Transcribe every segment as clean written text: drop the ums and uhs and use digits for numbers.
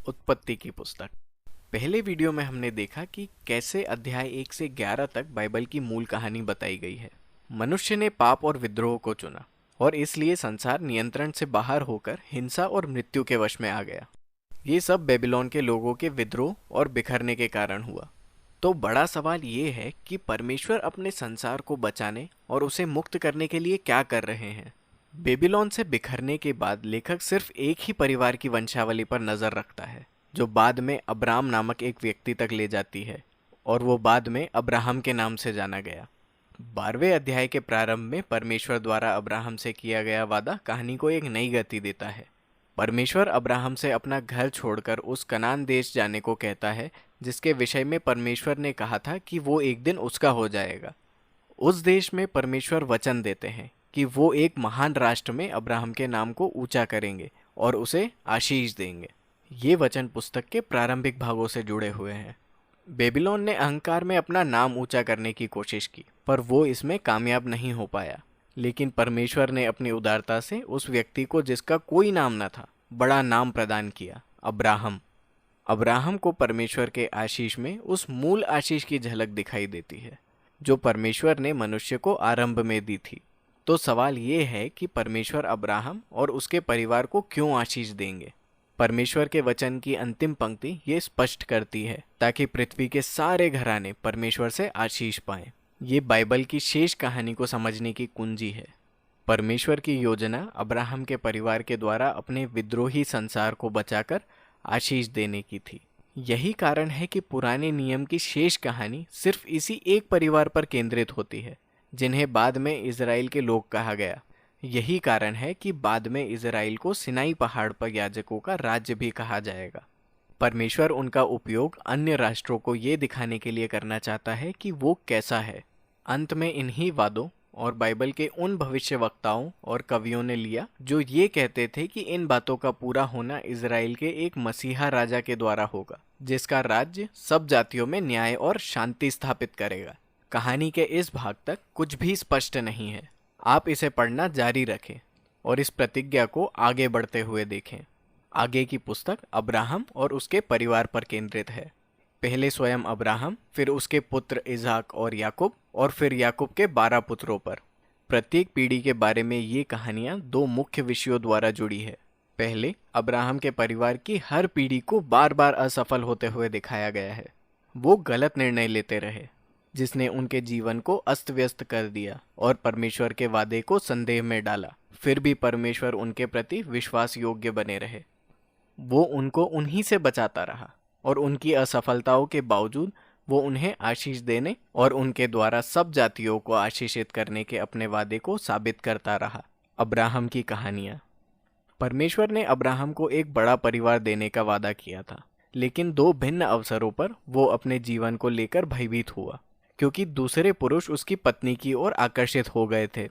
उत्पत्ति की पुस्तक। पहले वीडियो में हमने देखा कि कैसे अध्याय 1 से 11 तक बाइबल की मूल कहानी बताई गई है। मनुष्य ने पाप और विद्रोह को चुना और इसलिए संसार नियंत्रण से बाहर होकर हिंसा और मृत्यु के वश में आ गया। ये सब बेबीलोन के लोगों के विद्रोह और बिखरने के कारण हुआ। तो बड़ा सवाल ये है कि परमेश्वर अपने संसार को बचाने और उसे मुक्त करने के लिए क्या कर रहे हैं। बेबीलोन से बिखरने के बाद लेखक सिर्फ एक ही परिवार की वंशावली पर नजर रखता है, जो बाद में अब्राम नामक एक व्यक्ति तक ले जाती है और वो बाद में अब्राहम के नाम से जाना गया। 12वें अध्याय के प्रारंभ में परमेश्वर द्वारा अब्राहम से किया गया वादा कहानी को एक नई गति देता है। परमेश्वर अब्राहम से अपना घर छोड़कर उस कनान देश जाने को कहता है, जिसके विषय में परमेश्वर ने कहा था कि वो एक दिन उसका हो जाएगा। उस देश में परमेश्वर वचन देते हैं कि वो एक महान राष्ट्र में अब्राहम के नाम को ऊंचा करेंगे और उसे आशीष देंगे। ये वचन पुस्तक के प्रारंभिक भागों से जुड़े हुए हैं। बेबीलोन ने अहंकार में अपना नाम ऊंचा करने की कोशिश की, पर वो इसमें कामयाब नहीं हो पाया। लेकिन परमेश्वर ने अपनी उदारता से उस व्यक्ति को जिसका कोई नाम न था, बड़ा नाम प्रदान किया, अब्राहम। अब्राहम को परमेश्वर के आशीष में उस मूल आशीष की झलक दिखाई देती है जो परमेश्वर ने मनुष्य को आरंभ में दी थी। तो सवाल ये है कि परमेश्वर अब्राहम और उसके परिवार को क्यों आशीष देंगे। परमेश्वर के वचन की अंतिम पंक्ति ये स्पष्ट करती है, ताकि पृथ्वी के सारे घराने परमेश्वर से आशीष पाएं। ये बाइबल की शेष कहानी को समझने की कुंजी है। परमेश्वर की योजना अब्राहम के परिवार के द्वारा अपने विद्रोही संसार को बचाकर आशीष देने की थी। यही कारण है कि पुराने नियम की शेष कहानी सिर्फ इसी एक परिवार पर केंद्रित होती है, जिन्हें बाद में इज़राइल के लोग कहा गया। यही कारण है कि बाद में इज़राइल को सिनाई पहाड़ पर याजकों का राज्य भी कहा जाएगा। परमेश्वर उनका उपयोग अन्य राष्ट्रों को ये दिखाने के लिए करना चाहता है कि वो कैसा है। अंत में इन्हीं वादों और बाइबल के उन भविष्यवक्ताओं और कवियों ने लिया जो ये कहते थे कि इन बातों का पूरा होना इज़राइल के एक मसीहा राजा के द्वारा होगा, जिसका राज्य सब जातियों में न्याय और शांति स्थापित करेगा। कहानी के इस भाग तक कुछ भी स्पष्ट नहीं है। आप इसे पढ़ना जारी रखें और इस प्रतिज्ञा को आगे बढ़ते हुए देखें। आगे की पुस्तक अब्राहम और उसके परिवार पर केंद्रित है। पहले स्वयं अब्राहम, फिर उसके पुत्र इज़हाक और याकूब, और फिर याकूब के 12 पुत्रों पर। प्रत्येक पीढ़ी के बारे में ये कहानियाँ 2 मुख्य विषयों द्वारा जुड़ी है। पहले अब्राहम के परिवार की हर पीढ़ी को बार बार असफल होते हुए दिखाया गया है। वो गलत निर्णय लेते रहे, जिसने उनके जीवन को अस्त व्यस्त कर दिया और परमेश्वर के वादे को संदेह में डाला। फिर भी परमेश्वर उनके प्रति विश्वास योग्य बने रहे। वो उनको उन्हीं से बचाता रहा और उनकी असफलताओं के बावजूद वो उन्हें आशीष देने और उनके द्वारा सब जातियों को आशीषित करने के अपने वादे को साबित करता रहा। अब्राहम की कहानियाँ। परमेश्वर ने अब्राहम को एक बड़ा परिवार देने का वादा किया था, लेकिन 2 भिन्न अवसरों पर वो अपने जीवन को लेकर भयभीत हुआ, क्योंकि दूसरे पुरुष उसकी पत्नी की ओर आकर्षित हो गए थे।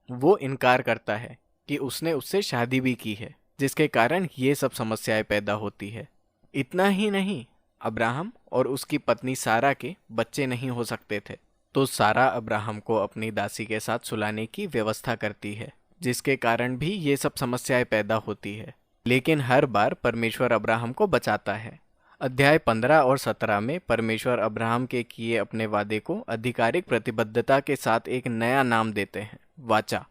वो इनकार करता है कि उसने उससे शादी भी की है, जिसके कारण ये सब समस्याएं पैदा होती है। इतना ही नहीं, अब्राहम और उसकी पत्नी सारा के बच्चे नहीं हो सकते थे, तो सारा अब्राहम को अपनी दासी के साथ सुलाने की व्यवस्था करती है, जिसके कारण भी ये सब समस्याएं पैदा होती है। लेकिन हर बार परमेश्वर अब्राहम को बचाता है। अध्याय 15 और 17 में परमेश्वर अब्राहम के किए अपने वादे को आधिकारिक प्रतिबद्धता के साथ एक नया नाम देते हैं, वाचा।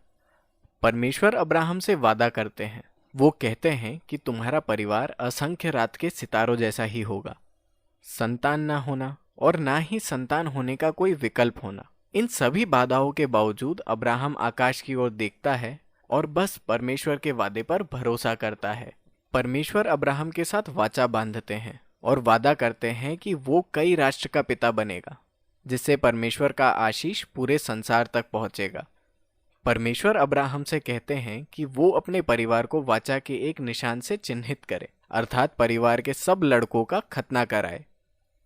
परमेश्वर अब्राहम से वादा करते हैं। वो कहते हैं कि तुम्हारा परिवार असंख्य रात के सितारों जैसा ही होगा। संतान ना होना और ना ही संतान होने का कोई विकल्प होना, इन सभी बाधाओं के बावजूद अब्राहम आकाश की ओर देखता है और बस परमेश्वर के वादे पर भरोसा करता है। परमेश्वर अब्राहम के साथ वाचा बांधते हैं और वादा करते हैं कि वो कई राष्ट्र का पिता बनेगा, जिससे परमेश्वर का आशीष पूरे संसार तक पहुंचेगा। परमेश्वर अब्राहम से कहते हैं कि वो अपने परिवार को वाचा के एक निशान से चिन्हित करे, अर्थात परिवार के सब लड़कों का खतना कराए।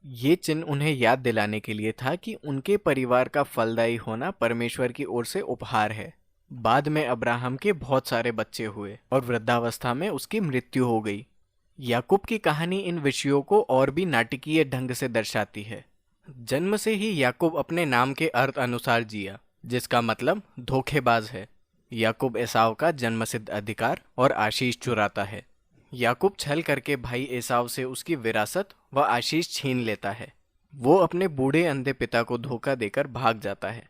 ये चिन्ह उन्हें याद दिलाने के लिए था कि उनके परिवार का फलदायी होना परमेश्वर की ओर से उपहार है। बाद में अब्राहम के बहुत सारे बच्चे हुए और वृद्धावस्था में उसकी मृत्यु हो गई। याकूब की कहानी इन विषयों को और भी नाटकीय ढंग से दर्शाती है। जन्म से ही याकूब अपने नाम के अर्थ अनुसार जिया, जिसका मतलब धोखेबाज है। याकूब एसाव का जन्मसिद्ध अधिकार और आशीष चुराता है। याकूब छल करके भाई एसाव से उसकी विरासत व आशीष छीन लेता है। वो अपने बूढ़े अंधे पिता को धोखा देकर भाग जाता है।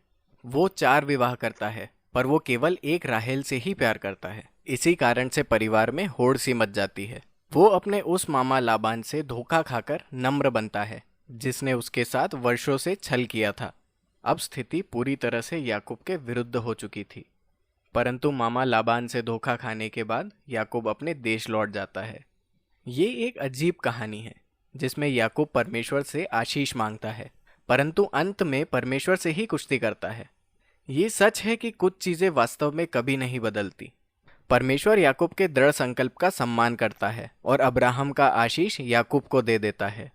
वो 4 विवाह करता है, पर वो केवल एक राहेल से ही प्यार करता है। इसी कारण से परिवार में होड़ सी मच जाती है। वो अपने उस मामा लाबान से धोखा खाकर नम्र बनता है, जिसने उसके साथ वर्षों से छल किया था। अब स्थिति पूरी तरह से याकूब के विरुद्ध हो चुकी थी। परंतु मामा लाबान से धोखा खाने के बाद याकूब अपने देश लौट जाता है। ये एक अजीब कहानी है, जिसमें याकूब परमेश्वर से आशीष मांगता है, परंतु अंत में परमेश्वर से ही कुश्ती करता है। ये सच है कि कुछ चीजें वास्तव में कभी नहीं बदलती। परमेश्वर याकूब के दृढ़ संकल्प का सम्मान करता है और अब्राहम का आशीष याकूब को दे देता है।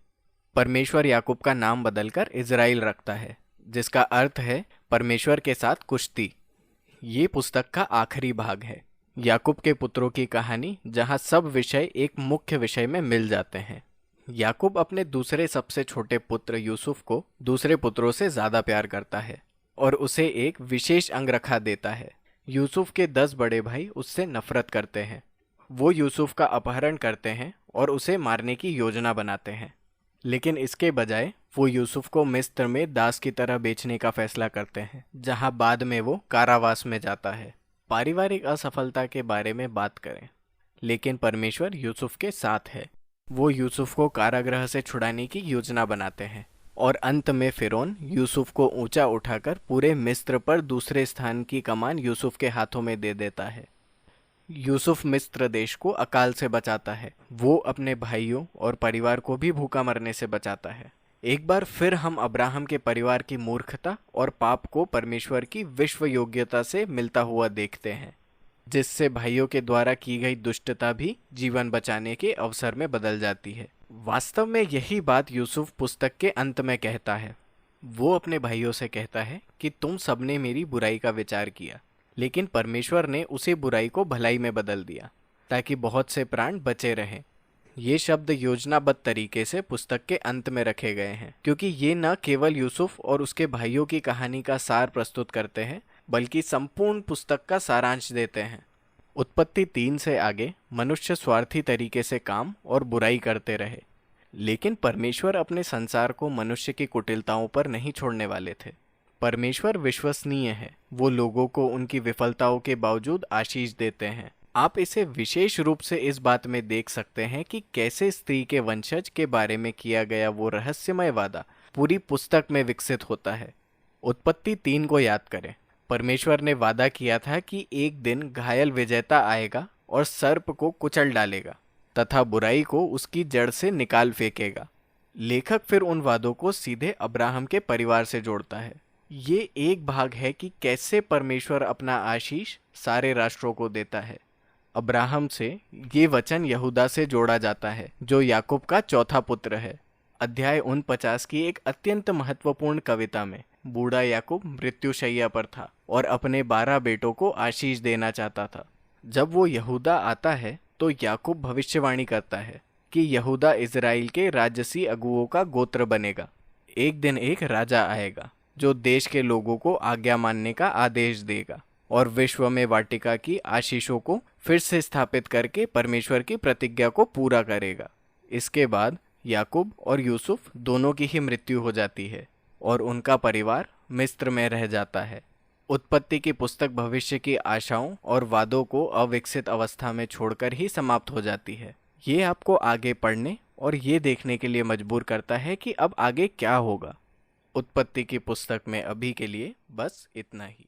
परमेश्वर याकूब का नाम बदलकर इज़राइल रखता है, जिसका अर्थ है परमेश्वर के साथ कुश्ती। ये पुस्तक का आखिरी भाग है, याकूब के पुत्रों की कहानी, जहां सब विषय एक मुख्य विषय में मिल जाते हैं। याकूब अपने दूसरे सबसे छोटे पुत्र यूसुफ को दूसरे पुत्रों से ज्यादा प्यार करता है और उसे एक विशेष अंगरखा देता है। यूसुफ के 10 बड़े भाई उससे नफरत करते हैं। वो यूसुफ का अपहरण करते हैं और उसे मारने की योजना बनाते हैं, लेकिन इसके बजाय वो यूसुफ को मिस्र में दास की तरह बेचने का फैसला करते हैं, जहां बाद में वो कारावास में जाता है। पारिवारिक असफलता के बारे में बात करें, लेकिन परमेश्वर यूसुफ के साथ है। वो यूसुफ को कारागृह से छुड़ाने की योजना बनाते हैं और अंत में फिरौन यूसुफ को ऊंचा उठाकर पूरे मिस्र पर दूसरे स्थान की कमान यूसुफ के हाथों में दे देता है। यूसुफ मिस्र देश को अकाल से बचाता है। वो अपने भाइयों और परिवार को भी भूखा मरने से बचाता है। एक बार फिर हम अब्राहम के परिवार की मूर्खता और पाप को परमेश्वर की विश्व योग्यता से मिलता हुआ देखते हैं, जिससे भाइयों के द्वारा की गई दुष्टता भी जीवन बचाने के अवसर में बदल जाती है। वास्तव में यही बात यूसुफ पुस्तक के अंत में कहता है। वो अपने भाइयों से कहता है कि तुम सबने मेरी बुराई का विचार किया, लेकिन परमेश्वर ने उसी बुराई को भलाई में बदल दिया, ताकि बहुत से प्राण बचे रहें। ये शब्द योजनाबद्ध तरीके से पुस्तक के अंत में रखे गए हैं, क्योंकि ये न केवल यूसुफ और उसके भाइयों की कहानी का सार प्रस्तुत करते हैं, बल्कि संपूर्ण पुस्तक का सारांश देते हैं। उत्पत्ति 3 से आगे मनुष्य स्वार्थी तरीके से काम और बुराई करते रहे, लेकिन परमेश्वर अपने संसार को मनुष्य की कुटिलताओं पर नहीं छोड़ने वाले थे। परमेश्वर विश्वसनीय है। वो लोगों को उनकी विफलताओं के बावजूद आशीष देते हैं। आप इसे विशेष रूप से इस बात में देख सकते हैं कि कैसे स्त्री के वंशज के बारे में किया गया वो रहस्यमय वादा पूरी पुस्तक में विकसित होता है। उत्पत्ति 3 को याद करें। परमेश्वर ने वादा किया था कि एक दिन घायल विजेता आएगा और सर्प को कुचल डालेगा तथा बुराई को उसकी जड़ से निकाल फेंकेगा। लेखक फिर उन वादों को सीधे अब्राहम के परिवार से जोड़ता है। ये एक भाग है कि कैसे परमेश्वर अपना आशीष सारे राष्ट्रों को देता है। अब्राहम से ये वचन यहूदा से जोड़ा जाता है, जो याकूब का चौथा पुत्र है। अध्याय 49 की एक अत्यंत महत्वपूर्ण कविता में बूढ़ा याकूब मृत्युशैया पर था और अपने 12 बेटों को आशीष देना चाहता था। जब वो यहूदा आता है तो याकूब भविष्यवाणी करता है कि यहूदा इज़राइल के राजसी अगुओं का गोत्र बनेगा। एक दिन एक राजा आएगा जो देश के लोगों को आज्ञा मानने का आदेश देगा और विश्व में वाटिका की आशीषों को फिर से स्थापित करके परमेश्वर की प्रतिज्ञा को पूरा करेगा। इसके बाद याकूब और यूसुफ दोनों की ही मृत्यु हो जाती है और उनका परिवार मिस्र में रह जाता है। उत्पत्ति की पुस्तक भविष्य की आशाओं और वादों को अविकसित अवस्था में छोड़कर ही समाप्त हो जाती है। ये आपको आगे पढ़ने और ये देखने के लिए मजबूर करता है कि अब आगे क्या होगा। उत्पत्ति की पुस्तक में अभी के लिए बस इतना ही।